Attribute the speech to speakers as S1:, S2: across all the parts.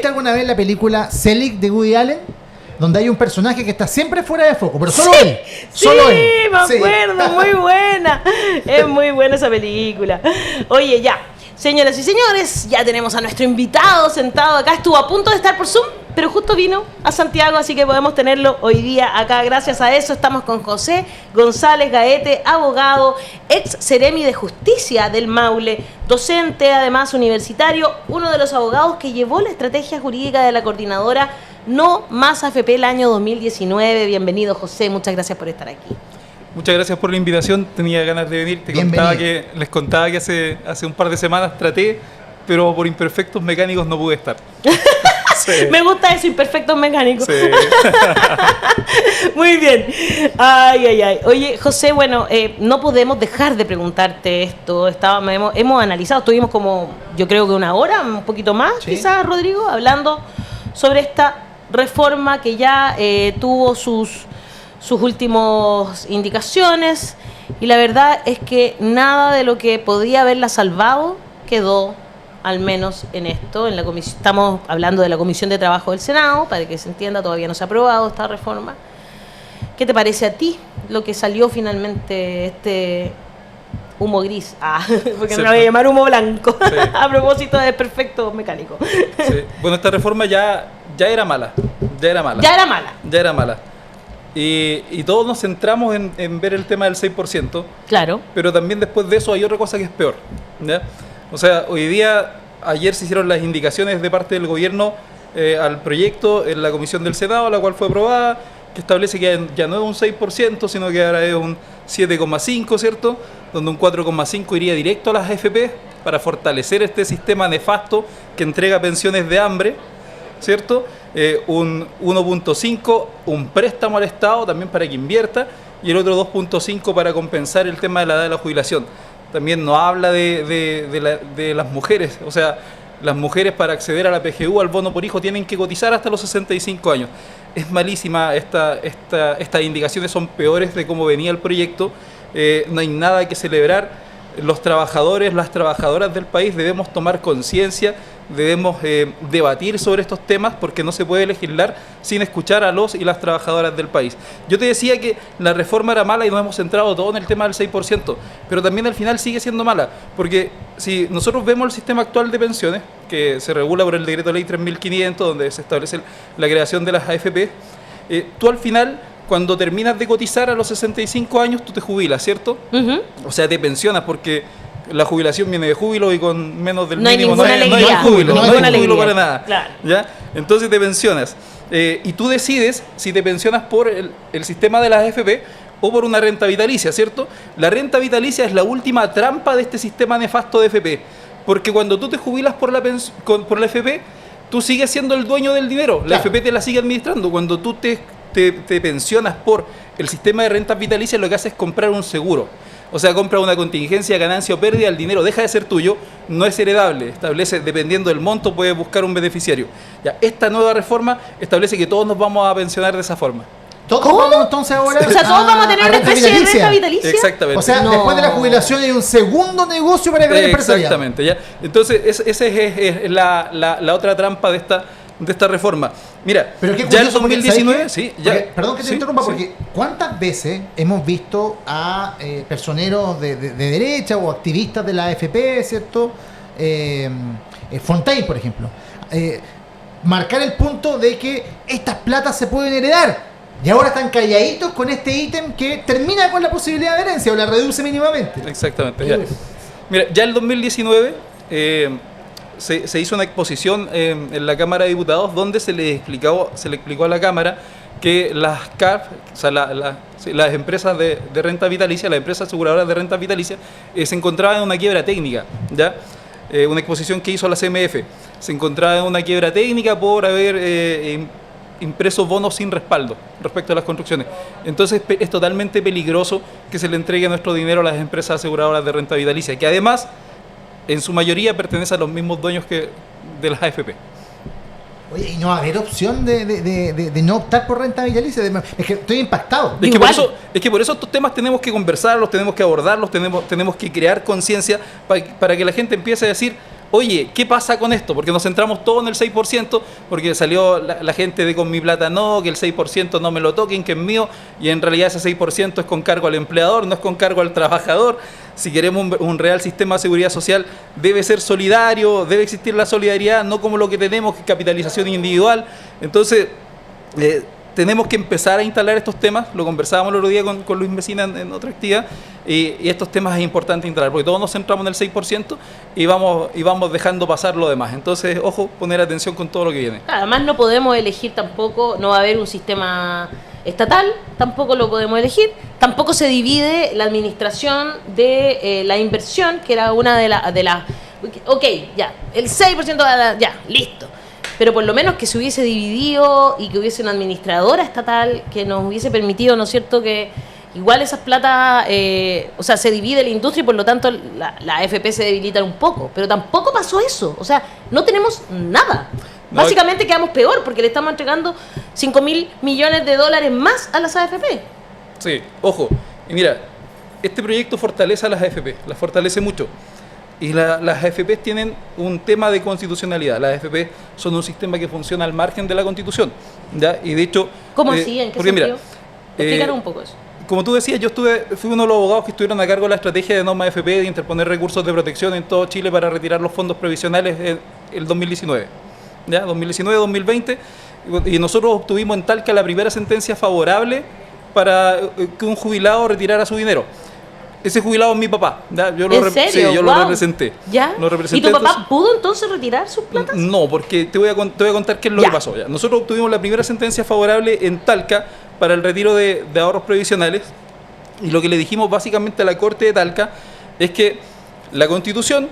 S1: ¿Viste alguna vez la película Selig de Woody Allen? Donde hay un personaje que está siempre fuera de foco, pero solo él. Solo él.
S2: Me acuerdo, muy buena. Es muy buena esa película. Oye, ya. Señoras y señores, ya tenemos a nuestro invitado sentado acá. Estuvo a punto de estar por Zoom, pero justo vino a Santiago, así que podemos tenerlo hoy día acá. Gracias a eso estamos con José González Gaete, abogado, ex Seremi de Justicia del Maule, docente, además universitario, uno de los abogados que llevó la estrategia jurídica de la coordinadora No Más AFP el año 2019. Bienvenido, José, muchas gracias por estar aquí.
S3: Muchas gracias por la invitación, tenía ganas de venir, les contaba que hace un par de semanas traté, pero por imperfectos mecánicos no pude estar. Sí.
S2: Me gusta eso, imperfectos mecánicos.
S3: Sí.
S2: Muy bien. Ay. Oye, José, bueno, no podemos dejar de preguntarte esto. Hemos analizado, estuvimos como, yo creo que una hora, un poquito más, sí, quizás, Rodrigo, hablando sobre esta reforma que ya tuvo sus últimas indicaciones, y la verdad es que nada de lo que podía haberla salvado quedó, al menos en esto. En la comisión, estamos hablando de la Comisión de Trabajo del Senado, para que se entienda, todavía no se ha aprobado esta reforma. ¿Qué te parece a ti lo que salió finalmente, este humo gris? Porque no lo voy a llamar humo blanco, sí. A propósito de perfecto mecánico.
S3: Sí. Bueno, esta reforma ya era mala. Y todos nos centramos en ver el tema del 6%.
S2: Claro.
S3: Pero también después de eso hay otra cosa que es peor, ¿ya? O sea, ayer se hicieron las indicaciones de parte del gobierno al proyecto en la comisión del Senado, la cual fue aprobada, que establece que ya no es un 6%, sino que ahora es un 7,5%, ¿cierto? Donde un 4,5% iría directo a las AFP para fortalecer este sistema nefasto que entrega pensiones de hambre, ¿cierto? Un 1,5%, un préstamo al Estado también para que invierta, y el otro 2,5% para compensar el tema de la edad de la jubilación. También nos habla de las mujeres, o sea, las mujeres para acceder a la PGU, al bono por hijo, tienen que cotizar hasta los 65 años. Es malísima, estas indicaciones son peores de cómo venía el proyecto, no hay nada que celebrar. Los trabajadores, las trabajadoras del país debemos tomar conciencia, debemos debatir sobre estos temas, porque no se puede legislar sin escuchar a los y las trabajadoras del país. Yo te decía que la reforma era mala y nos hemos centrado todo en el tema del 6%, pero también al final sigue siendo mala, porque si nosotros vemos el sistema actual de pensiones, que se regula por el decreto ley 3500, donde se establece la creación de las AFP, tú al final, cuando terminas de cotizar a los 65 años, tú te jubilas, ¿cierto? Uh-huh. O sea, te pensionas, porque la jubilación viene de júbilo y con menos del mínimo no hay júbilo, no hay júbilo para nada. Claro. ¿Ya? Entonces te pensionas. Y tú decides si te pensionas por el sistema de las AFP o por una renta vitalicia, ¿cierto? La renta vitalicia es la última trampa de este sistema nefasto de AFP, porque cuando tú te jubilas por la AFP, tú sigues siendo el dueño del dinero, la AFP te la sigue administrando. Cuando tú te pensionas por el sistema de rentas vitalicias, lo que haces es comprar un seguro. O sea, compra una contingencia, ganancia o pérdida, el dinero deja de ser tuyo, no es heredable. Establece, dependiendo del monto, puedes buscar un beneficiario. Ya, esta nueva reforma establece que todos nos vamos a pensionar de esa forma.
S1: ¿Todos vamos entonces ahora?
S2: O sea, todos vamos a tener una especie de renta vitalicia.
S3: Exactamente.
S1: O sea, después de la jubilación hay un segundo negocio para crear empresarial.
S3: Exactamente. ¿Ya? Entonces, esa es la otra trampa de esta reforma. Mira,
S1: pero qué
S3: ya en 2019, sí, ya.
S1: Porque, perdón que te interrumpa, porque ¿cuántas veces hemos visto a personeros de derecha o activistas de la AFP, ¿cierto? Fontaine, por ejemplo, marcar el punto de que estas platas se pueden heredar, y ahora están calladitos con este ítem que termina con la posibilidad de herencia o la reduce mínimamente?
S3: Exactamente. Ya. Mira, ya en 2019 se hizo una exposición en la Cámara de Diputados, donde se le explicó a la Cámara que las CAF, o sea, las empresas de renta vitalicia, las empresas aseguradoras de renta vitalicia, se encontraban en una quiebra técnica, ¿ya? Una exposición que hizo la CMF, se encontraba en una quiebra técnica por haber impreso bonos sin respaldo respecto a las construcciones. Entonces es totalmente peligroso que se le entregue nuestro dinero a las empresas aseguradoras de renta vitalicia, que además en su mayoría pertenece a los mismos dueños que de las AFP.
S1: Oye, ¿y no va a haber opción de no optar por renta vitalicia? Es que estoy impactado.
S3: Es que por eso estos temas tenemos que conversarlos, tenemos que abordarlos, tenemos que crear conciencia para que la gente empiece a decir, oye, ¿qué pasa con esto? Porque nos centramos todo en el 6%, porque salió la gente de Con Mi Plata no, que el 6% no me lo toquen, que es mío, y en realidad ese 6% es con cargo al empleador, no es con cargo al trabajador. Si queremos un real sistema de seguridad social, debe ser solidario, debe existir la solidaridad, no como lo que tenemos, que es capitalización individual. Entonces, tenemos que empezar a instalar estos temas, lo conversábamos el otro día con Luis Mesina en otra actividad, y estos temas es importante instalar, porque todos nos centramos en el 6% y vamos dejando pasar lo demás. Entonces, ojo, poner atención con todo lo que viene.
S2: Además no podemos elegir tampoco, no va a haber un sistema estatal, tampoco lo podemos elegir, tampoco se divide la administración de la inversión, que era una de las... Ok, ya, el 6%, ya, listo. Pero por lo menos que se hubiese dividido y que hubiese una administradora estatal que nos hubiese permitido, ¿no es cierto?, que igual esas plata, o sea, se divide la industria y por lo tanto la AFP se debilita un poco. Pero tampoco pasó eso. O sea, no tenemos nada.
S3: No,
S2: básicamente quedamos peor porque le estamos entregando 5.000 millones de dólares más a las AFP.
S3: Sí, ojo. Y mira, este proyecto fortalece a las AFP, las fortalece mucho. Y las AFP tienen un tema de constitucionalidad. Las AFP son un sistema que funciona al margen de la Constitución, ¿ya? Y de hecho...
S2: ¿Cómo así? ¿En qué
S3: porque
S2: sentido?
S3: Mira,
S2: Explícanos un poco eso.
S3: Como tú decías, fui uno de los abogados que estuvieron a cargo de la estrategia de norma AFP de interponer recursos de protección en todo Chile para retirar los fondos previsionales en el 2019. ¿Ya? 2019-2020. Y nosotros obtuvimos en Talca la primera sentencia favorable para que un jubilado retirara su dinero. Ese jubilado es mi papá. ¿Ya?
S2: ¿En serio?
S3: Sí, yo
S2: Wow.
S3: lo representé.
S2: ¿Ya?
S3: Lo representé.
S2: ¿Y tu papá
S3: Entonces,
S2: pudo entonces retirar sus platas?
S3: no, porque te voy a contar qué es lo
S2: Ya.
S3: que pasó. ¿Ya? Nosotros obtuvimos la primera sentencia favorable en Talca para el retiro de ahorros previsionales, y lo que le dijimos básicamente a la Corte de Talca es que la Constitución,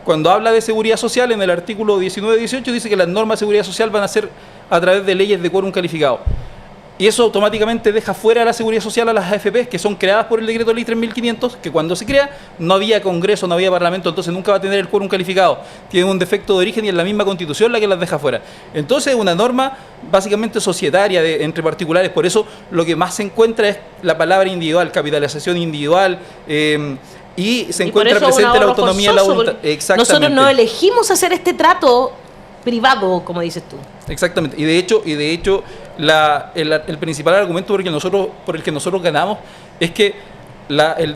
S3: cuando habla de seguridad social, en el artículo 19-18 dice que las normas de seguridad social van a ser a través de leyes de quórum calificado. Y eso automáticamente deja fuera a la seguridad social a las AFP, que son creadas por el decreto ley 3500, que cuando se crea no había Congreso, no había Parlamento, entonces nunca va a tener el quórum calificado. Tiene un defecto de origen y es la misma Constitución la que las deja fuera. Entonces es una norma básicamente societaria entre particulares, por eso lo que más se encuentra es la palabra individual, capitalización individual, y se encuentra presente la autonomía, la voluntad. Exactamente.
S2: Nosotros no elegimos hacer este trato privado, como dices tú.
S3: Exactamente, y de hecho el principal argumento por el que nosotros ganamos es que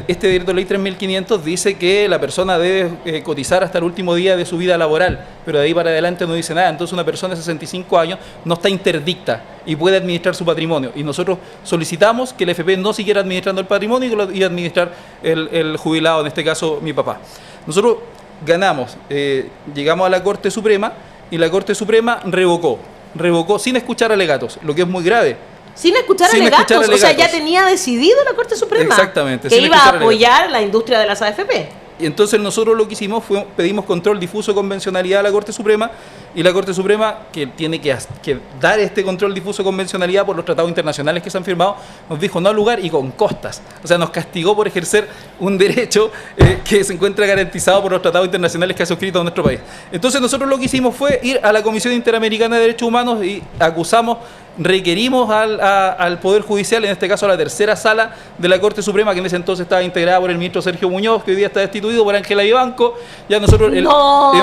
S3: este decreto ley 3500 dice que la persona debe cotizar hasta el último día de su vida laboral, pero de ahí para adelante no dice nada. Entonces una persona de 65 años no está interdicta y puede administrar su patrimonio, y nosotros solicitamos que el FP no siguiera administrando el patrimonio y administrar el jubilado, en este caso mi papá. Nosotros ganamos, llegamos a la Corte Suprema, y la Corte Suprema revocó sin escuchar alegatos, lo que es muy grave.
S2: Sin escuchar alegatos, o sea, ya tenía decidido la Corte Suprema
S3: exactamente,
S2: que iba a apoyar la industria de las AFP.
S3: Y entonces nosotros lo que hicimos fue pedimos control difuso de convencionalidad a la Corte Suprema, y la Corte Suprema, que tiene que dar este control difuso de convencionalidad por los tratados internacionales que se han firmado, nos dijo no al lugar y con costas. O sea, nos castigó por ejercer un derecho que se encuentra garantizado por los tratados internacionales que ha suscrito nuestro país. Entonces nosotros lo que hicimos fue ir a la Comisión Interamericana de Derechos Humanos y requerimos al Poder Judicial, en este caso a la tercera sala de la Corte Suprema, que en ese entonces estaba integrada por el ministro Sergio Muñoz, que hoy día está destituido, por Ángela Vivanco. Ya nosotros en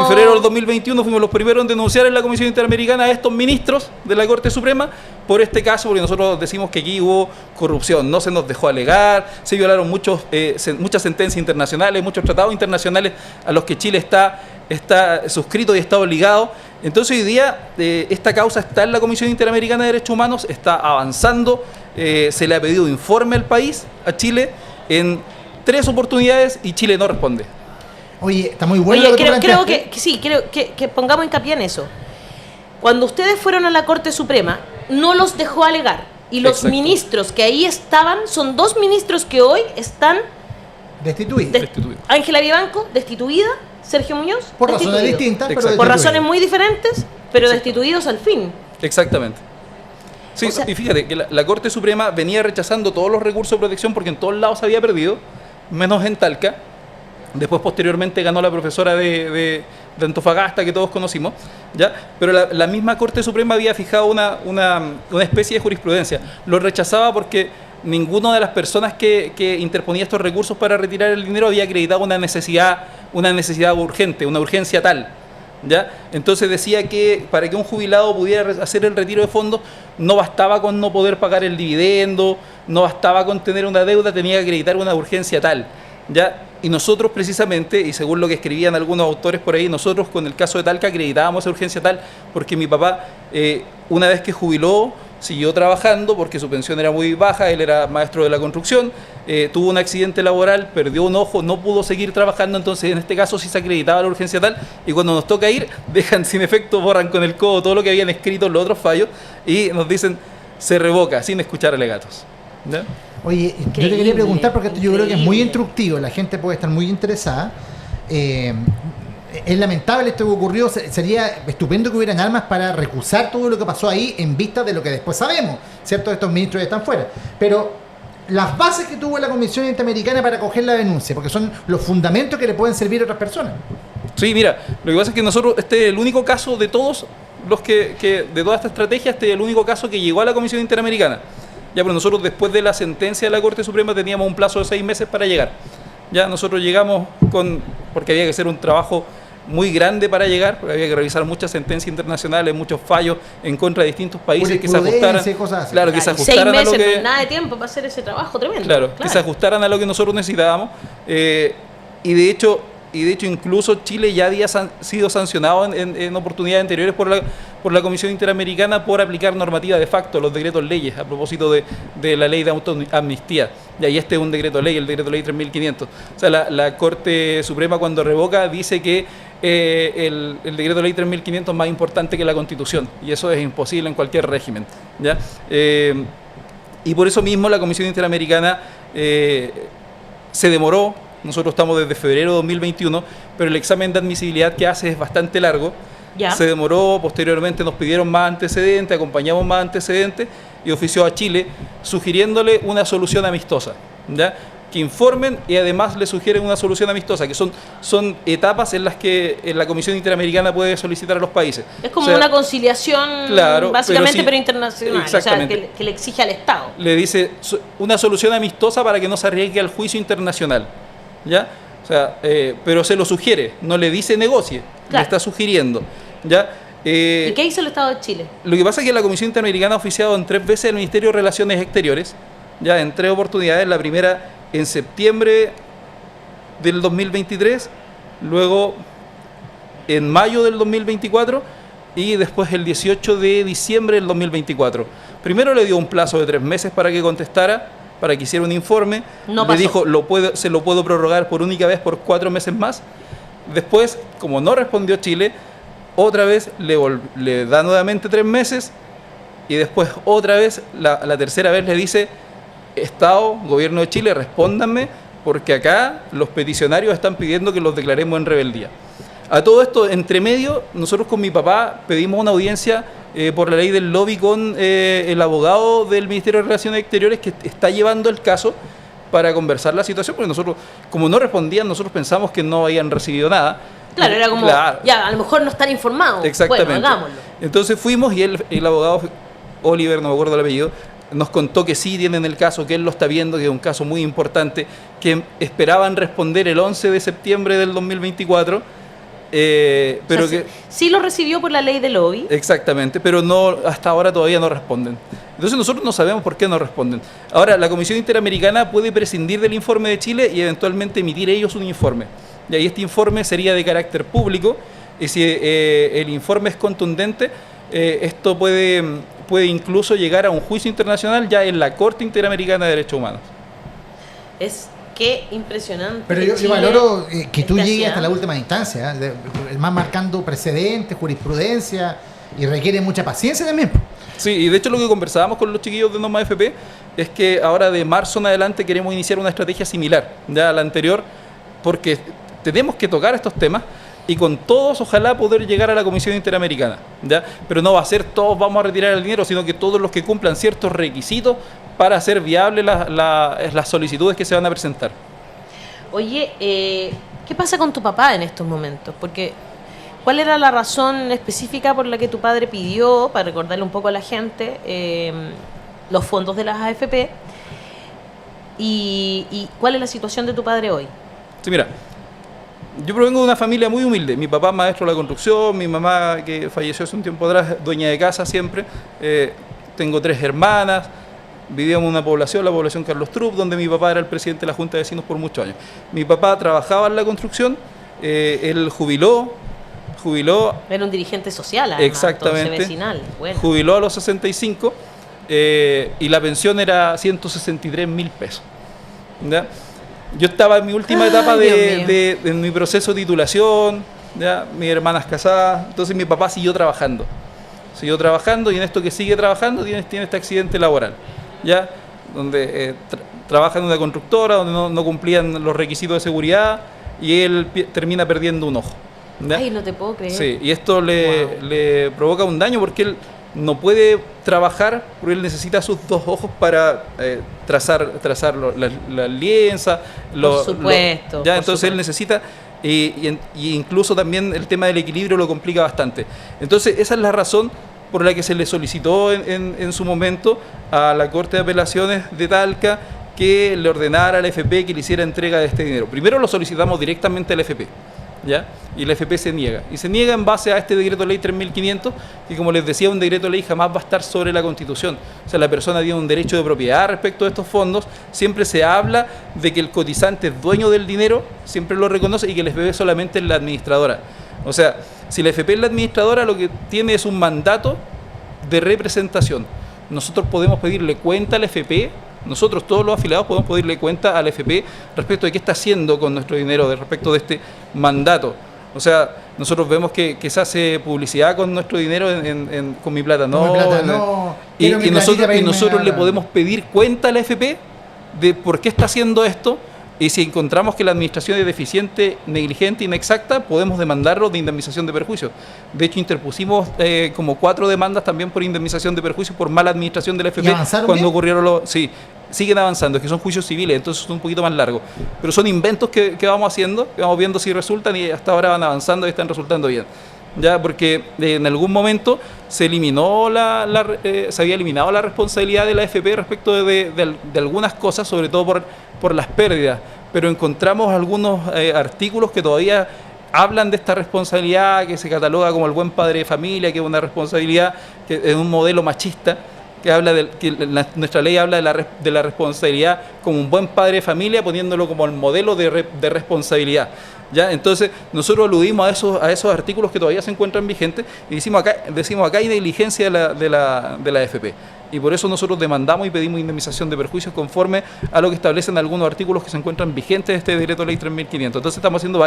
S3: febrero del 2021 fuimos los primeros en denunciar en la Comisión Interamericana a estos ministros de la Corte Suprema por este caso, porque nosotros decimos que aquí hubo corrupción, no se nos dejó alegar, se violaron muchas sentencias internacionales, muchos tratados internacionales a los que Chile está suscrito y está obligado. Entonces hoy día esta causa está en la Comisión Interamericana de Derechos Humanos, está avanzando, se le ha pedido informe al país, a Chile, en 3 oportunidades, y Chile no responde.
S1: Oye, está muy bueno.
S2: Oye, creo que pongamos hincapié en eso. Cuando ustedes fueron a la Corte Suprema, no los dejó alegar. Y los
S3: Exacto.
S2: Ministros que ahí estaban son 2 ministros que hoy están
S1: destituidos.
S2: Ángela Vivanco, destituida, Sergio Muñoz,
S1: Por razones
S2: destituido.
S1: distintas, pero
S3: Exacto.
S2: Por
S1: destituidos.
S2: razones muy diferentes, pero destituidos al fin.
S3: Exactamente. Sí,
S2: O sea,
S3: y fíjate que la Corte Suprema venía rechazando todos los recursos de protección porque en todos lados se había perdido, menos en Talca. Después, posteriormente, ganó la profesora de Antofagasta, que todos conocimos, ¿ya? Pero la misma Corte Suprema había fijado una especie de jurisprudencia. Lo rechazaba porque ninguna de las personas que interponía estos recursos para retirar el dinero había acreditado una necesidad urgente, una urgencia tal. ¿ya? Entonces decía que para que un jubilado pudiera hacer el retiro de fondos no bastaba con no poder pagar el dividendo, no bastaba con tener una deuda, tenía que acreditar una urgencia tal, ¿ya? Y nosotros precisamente, y según lo que escribían algunos autores por ahí, nosotros con el caso de Talca acreditábamos esa urgencia tal porque mi papá, una vez que jubiló, siguió trabajando porque su pensión era muy baja, él era maestro de la construcción, tuvo un accidente laboral, perdió un ojo, no pudo seguir trabajando, entonces en este caso sí se acreditaba la urgencia tal, y cuando nos toca ir, dejan sin efecto, borran con el codo todo lo que habían escrito en los otros fallos y nos dicen, se revoca, sin escuchar alegatos. ¿Ya?
S1: Oye, yo te quería preguntar, porque esto yo creo que es muy instructivo, la gente puede estar muy interesada. Es lamentable esto que ocurrió, sería estupendo que hubieran armas para recusar todo lo que pasó ahí en vista de lo que después sabemos, ¿cierto? Estos ministros ya están fuera. Pero las bases que tuvo la Comisión Interamericana para acoger la denuncia, porque son los fundamentos que le pueden servir a otras personas.
S3: Sí, mira, lo que pasa es que nosotros, este es el único caso de todos los que de toda esta estrategia, este es el único caso que llegó a la Comisión Interamericana. Ya, pero nosotros después de la sentencia de la Corte Suprema teníamos un plazo de 6 meses para llegar. Ya nosotros llegamos porque había que hacer un trabajo muy grande para llegar, porque había que revisar muchas sentencias internacionales, muchos fallos en contra de distintos países que se ajustaran, claro, que se ajustaran
S2: 6 meses,
S3: a lo que,
S2: no, nada de tiempo para hacer ese trabajo tremendo.
S3: Claro, que se ajustaran a lo que nosotros necesitábamos, y de hecho incluso Chile ya había sido sancionado en oportunidades anteriores por la Comisión Interamericana por aplicar normativa de facto, los decretos leyes, a propósito de la ley de autoamnistía. Y ahí este es un decreto ley, el decreto ley 3500. O sea, la Corte Suprema cuando revoca dice que el decreto ley 3500 es más importante que la Constitución, y eso es imposible en cualquier régimen, ¿ya? Y por eso mismo la Comisión Interamericana se demoró. Nosotros estamos desde febrero de 2021, pero el examen de admisibilidad que hace es bastante largo.
S2: ¿Ya?
S3: Se demoró, posteriormente nos pidieron más antecedentes, acompañamos más antecedentes y ofició a Chile sugiriéndole una solución amistosa, ¿ya? Que informen y además le sugieren una solución amistosa, que son etapas en las que la Comisión Interamericana puede solicitar a los países.
S2: Es como una conciliación, claro, básicamente, pero internacional,
S3: exactamente.
S2: O sea, que le exige al Estado.
S3: Le dice una solución amistosa para que no se arriesgue al juicio internacional, ¿ya? O sea, pero se lo sugiere, no le dice negocie, claro. Le está sugiriendo, ¿ya?
S2: ¿Y qué hizo el Estado de Chile?
S3: Lo que pasa es que la Comisión Interamericana ha oficiado en 3 veces el Ministerio de Relaciones Exteriores, ya en 3 oportunidades, la primera en septiembre del 2023, luego en mayo del 2024 y después el 18 de diciembre del 2024. Primero le dio un plazo de 3 meses para que contestara, para que hiciera un informe.
S2: No
S3: le
S2: pasó.
S3: Dijo, se lo puedo prorrogar por única vez por 4 meses más. Después, como no respondió Chile, otra vez le da nuevamente 3 meses y después otra vez, la tercera vez le dice, Estado, Gobierno de Chile, respóndanme porque acá los peticionarios están pidiendo que los declaremos en rebeldía. A todo esto, entre medio, nosotros con mi papá pedimos una audiencia por la ley del lobby con el abogado del Ministerio de Relaciones Exteriores que está llevando el caso para conversar la situación, porque nosotros, como no respondían, nosotros pensamos que no habían recibido nada.
S2: Claro, era como, claro, ya, a lo mejor no están informados.
S3: Exactamente.
S2: Bueno, hagámoslo.
S3: Entonces fuimos y el abogado Oliver, no me acuerdo el apellido, nos contó que sí tienen el caso, que él lo está viendo, que es un caso muy importante, que esperaban responder el 11 de septiembre del 2024, pero
S2: o sea, sí lo recibió por la ley de lobby.
S3: Exactamente, pero no, hasta ahora todavía no responden. Entonces nosotros no sabemos por qué no responden. Ahora, la Comisión Interamericana puede prescindir del informe de Chile y eventualmente emitir ellos un informe. Y ahí este informe sería de carácter público, y si el informe es contundente, esto puede incluso llegar a un juicio internacional ya en la Corte Interamericana de Derechos Humanos.
S2: Qué impresionante.
S1: Pero yo valoro que tú llegues hasta la última instancia, más marcando precedentes, jurisprudencia, y requiere mucha paciencia también.
S3: Sí, y de hecho lo que conversábamos con los chiquillos de Norma FP es que ahora de marzo en adelante queremos iniciar una estrategia similar ya a la anterior, porque tenemos que tocar estos temas y con todos ojalá poder llegar a la Comisión Interamericana, ¿ya? Pero no va a ser todos vamos a retirar el dinero, sino que todos los que cumplan ciertos requisitos para hacer viables las solicitudes que se van a presentar.
S2: Oye, ¿qué pasa con tu papá en estos momentos? Porque ¿cuál era la razón específica por la que tu padre pidió, para recordarle un poco a la gente, los fondos de las AFP? ¿Y cuál es la situación de tu padre hoy?
S3: Sí, mira, yo provengo de una familia muy humilde. Mi papá maestro de la construcción, mi mamá que falleció hace un tiempo atrás, dueña de casa siempre. Tengo 3 hermanas. Vivíamos en una población, la población Carlos Trupp, donde mi papá era el presidente de la Junta de Vecinos por muchos años. Mi papá trabajaba en la construcción, él jubiló.
S2: Era un dirigente social, además,
S3: exactamente,
S2: vecinal. Bueno.
S3: Jubiló a los 65 y la pensión era 163.000 pesos. ¿Ya? Yo estaba en mi última etapa de mi proceso de titulación, ¿ya? Mis hermanas casadas, entonces mi papá siguió trabajando y en esto que sigue trabajando tiene este accidente laboral, ¿ya? Donde trabaja en una constructora donde no cumplían los requisitos de seguridad y él termina perdiendo un ojo. ¿Ya?
S2: Ay, no te puedo creer.
S3: Sí, y esto le provoca un daño porque él no puede trabajar porque él necesita sus 2 ojos para trazar la lienza.
S2: Por supuesto.
S3: Entonces él necesita, y incluso también el tema del equilibrio lo complica bastante. Entonces esa es la razón por la que se le solicitó en su momento a la Corte de Apelaciones de Talca que le ordenara al FP que le hiciera entrega de este dinero. Primero lo solicitamos directamente al FP, ¿ya? Y el FP se niega. Y se niega en base a este decreto ley 3.500, que como les decía, un decreto ley jamás va a estar sobre la Constitución. O sea, la persona tiene un derecho de propiedad respecto a estos fondos. Siempre se habla de que el cotizante es dueño del dinero, siempre lo reconoce, y que el FP solamente es la administradora. O sea, si la FP es la administradora, lo que tiene es un mandato de representación. Nosotros podemos pedirle cuenta al FP. Nosotros, todos los afiliados, podemos pedirle cuenta al FP respecto de qué está haciendo con nuestro dinero, respecto de este mandato. O sea, nosotros vemos que se hace publicidad con nuestro dinero con Mi Plata, ¿no? Y nosotros le podemos pedir cuenta al FP de por qué está haciendo esto, y si encontramos que la administración es deficiente, negligente, inexacta, podemos demandarlo de indemnización de perjuicios. De hecho, interpusimos como 4 demandas también por indemnización de perjuicios por mala administración del FP cuando ocurrieron los... Sí, siguen avanzando, es que son juicios civiles, entonces son un poquito más largos. Pero son inventos que vamos haciendo, que vamos viendo si resultan, y hasta ahora van avanzando y están resultando bien. Ya, porque en algún momento se había eliminado la responsabilidad de la AFP respecto de algunas cosas, sobre todo por las pérdidas, pero encontramos algunos artículos que todavía hablan de esta responsabilidad, que se cataloga como el buen padre de familia, que es una responsabilidad que es un modelo machista, que habla nuestra ley habla de la responsabilidad como un buen padre de familia, poniéndolo como el modelo de responsabilidad. ¿Ya? Entonces nosotros aludimos a esos artículos que todavía se encuentran vigentes y decimos acá hay negligencia de la AFP, y por eso nosotros demandamos y pedimos indemnización de perjuicios conforme a lo que establecen algunos artículos que se encuentran vigentes de este decreto ley 3.500. Entonces estamos haciendo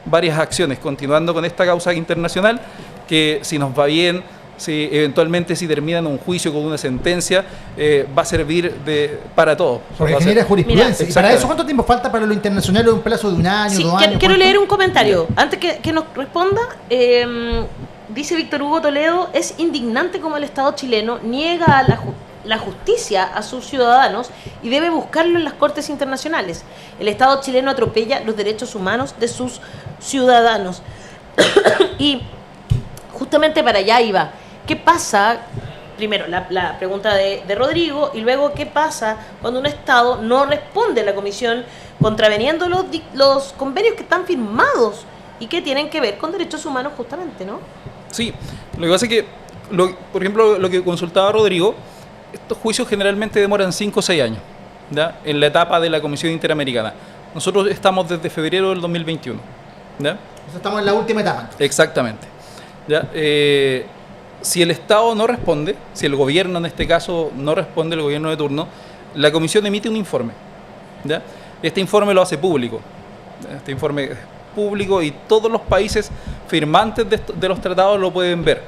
S3: varias acciones, continuando con esta causa internacional, que si nos va bien, si eventualmente si terminan un juicio con una sentencia, va a servir para todos.
S1: Porque genera jurisprudencia. ¿Y para eso cuánto tiempo falta para lo internacional? ¿Un plazo de 1 año, 2 años?
S2: Quiero leer un comentario. Antes que nos responda, dice Víctor Hugo Toledo: es indignante como el Estado chileno niega la justicia a sus ciudadanos y debe buscarlo en las cortes internacionales. El Estado chileno atropella los derechos humanos de sus ciudadanos. Y justamente para allá iba. ¿Qué pasa? Primero, la pregunta de Rodrigo, y luego, ¿qué pasa cuando un Estado no responde a la Comisión contraveniendo los convenios que están firmados y que tienen que ver con derechos humanos justamente, ¿no?
S3: Sí, lo que pasa es que, por ejemplo, lo que consultaba Rodrigo, estos juicios generalmente demoran 5 o 6 años, ¿ya? En la etapa de la Comisión Interamericana. Nosotros estamos desde febrero del 2021, ¿ya?
S1: Entonces estamos en la última etapa.
S3: Exactamente. ¿Ya? Si el Estado no responde, si el gobierno en este caso no responde, el gobierno de turno, la comisión emite un informe, ¿ya? Este informe lo hace público. Este informe es público y todos los países firmantes de los tratados lo pueden ver.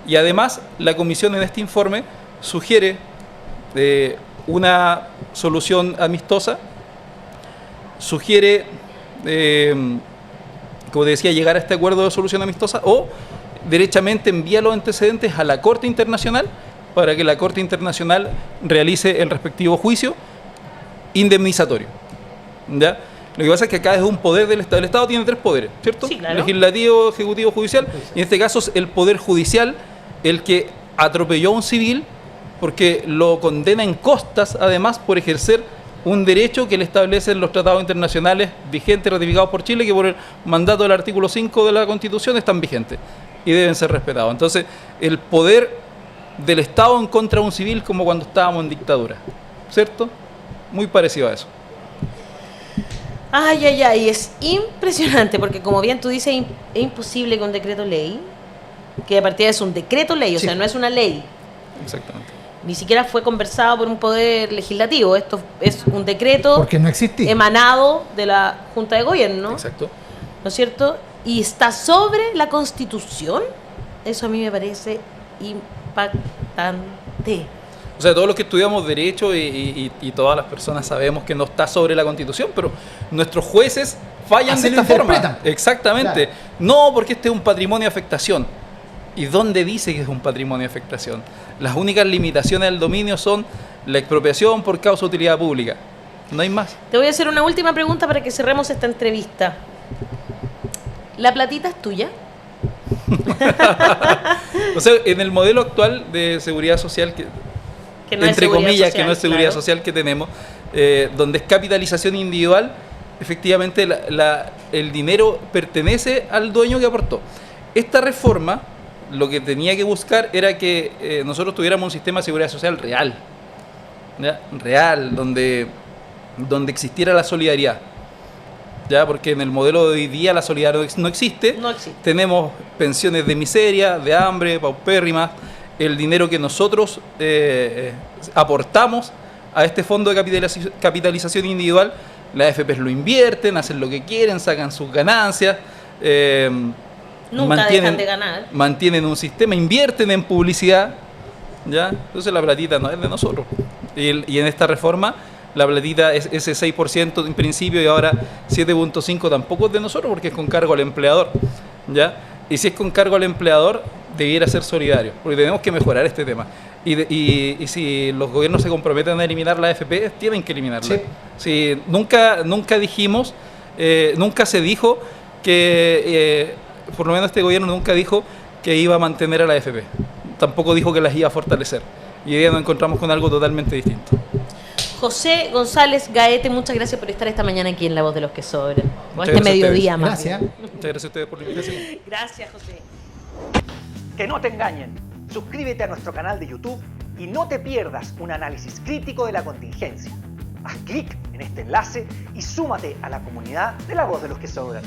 S3: Y además, la comisión en este informe sugiere una solución amistosa, sugiere, como decía, llegar a este acuerdo de solución amistosa, o derechamente envía los antecedentes a la Corte Internacional para que la Corte Internacional realice el respectivo juicio indemnizatorio, ¿ya? Lo que pasa es que acá es un poder del Estado. El Estado tiene 3 poderes, ¿cierto?
S2: Sí, claro.
S3: Legislativo, ejecutivo, judicial. Y en este caso es el poder judicial el que atropelló a un civil porque lo condena en costas, además, por ejercer un derecho que le establecen los tratados internacionales vigentes ratificados por Chile, que por el mandato del artículo 5 de la Constitución están vigentes y deben ser respetados. Entonces, el poder del Estado en contra de un civil, como cuando estábamos en dictadura, ¿cierto? Muy parecido a eso.
S2: Ay, ay, ay, es impresionante, porque como bien tú dices, es imposible que un decreto ley, que de partida es un decreto ley, o sea, no es una ley.
S3: Exactamente.
S2: Ni siquiera fue conversado por un poder legislativo, esto es un decreto
S1: Porque no existía.
S2: emanado de la Junta de Gobierno,
S3: Exacto.
S2: ¿no es cierto? Y está sobre la Constitución. Eso a mí me parece impactante.
S3: O sea, todos los que estudiamos Derecho y todas las personas sabemos que no está sobre la Constitución, pero nuestros jueces fallan
S1: Así
S3: de
S1: lo
S3: esta forma.
S1: interpretan.
S3: Exactamente.
S1: Claro.
S3: No, porque este es un patrimonio de afectación. ¿Y dónde dice que es un patrimonio de afectación? Las únicas limitaciones del dominio son la expropiación por causa de utilidad pública. No hay más.
S2: Te voy a hacer una última pregunta para que cerremos esta entrevista. ¿La platita es tuya?
S3: O sea, en el modelo actual de seguridad social, que
S2: no es
S3: entre
S2: seguridad
S3: comillas,
S2: social,
S3: que no es seguridad
S2: claro.
S3: social que tenemos, donde es capitalización individual, efectivamente el dinero pertenece al dueño que aportó. Esta reforma lo que tenía que buscar era que nosotros tuviéramos un sistema de seguridad social real, ¿ya? Real, donde existiera la solidaridad. ¿Ya? Porque en el modelo de hoy día la solidaridad no existe.
S2: No existe.
S3: Tenemos pensiones de miseria, de hambre, paupérrimas. El dinero que nosotros aportamos a este fondo de capitalización individual, las AFPs lo invierten, hacen lo que quieren, sacan sus ganancias.
S2: Nunca dejan de ganar.
S3: Mantienen un sistema, invierten en publicidad. ¿Ya? Entonces la platita no es de nosotros. Y en esta reforma la platita es ese 6% en principio y ahora 7.5% tampoco es de nosotros porque es con cargo al empleador, ¿ya? Y si es con cargo al empleador, debiera ser solidario, porque tenemos que mejorar este tema. Y si los gobiernos se comprometen a eliminar la AFP, tienen que eliminarla.
S1: Sí.
S3: Si nunca dijimos, nunca se dijo que, por lo menos este gobierno nunca dijo que iba a mantener a la AFP. Tampoco dijo que las iba a fortalecer. Y hoy día nos encontramos con algo totalmente distinto.
S2: José González Gaete, muchas gracias por estar esta mañana aquí en La Voz de los que Sobran. O este
S3: gracias a
S2: mediodía
S3: ustedes.
S2: más.
S1: Gracias.
S2: bien.
S3: Muchas gracias a ustedes por la invitación.
S2: Gracias, José.
S4: Que no te engañen. Suscríbete a nuestro canal de YouTube y no te pierdas un análisis crítico de la contingencia. Haz clic en este enlace y súmate a la comunidad de La Voz de los que Sobran.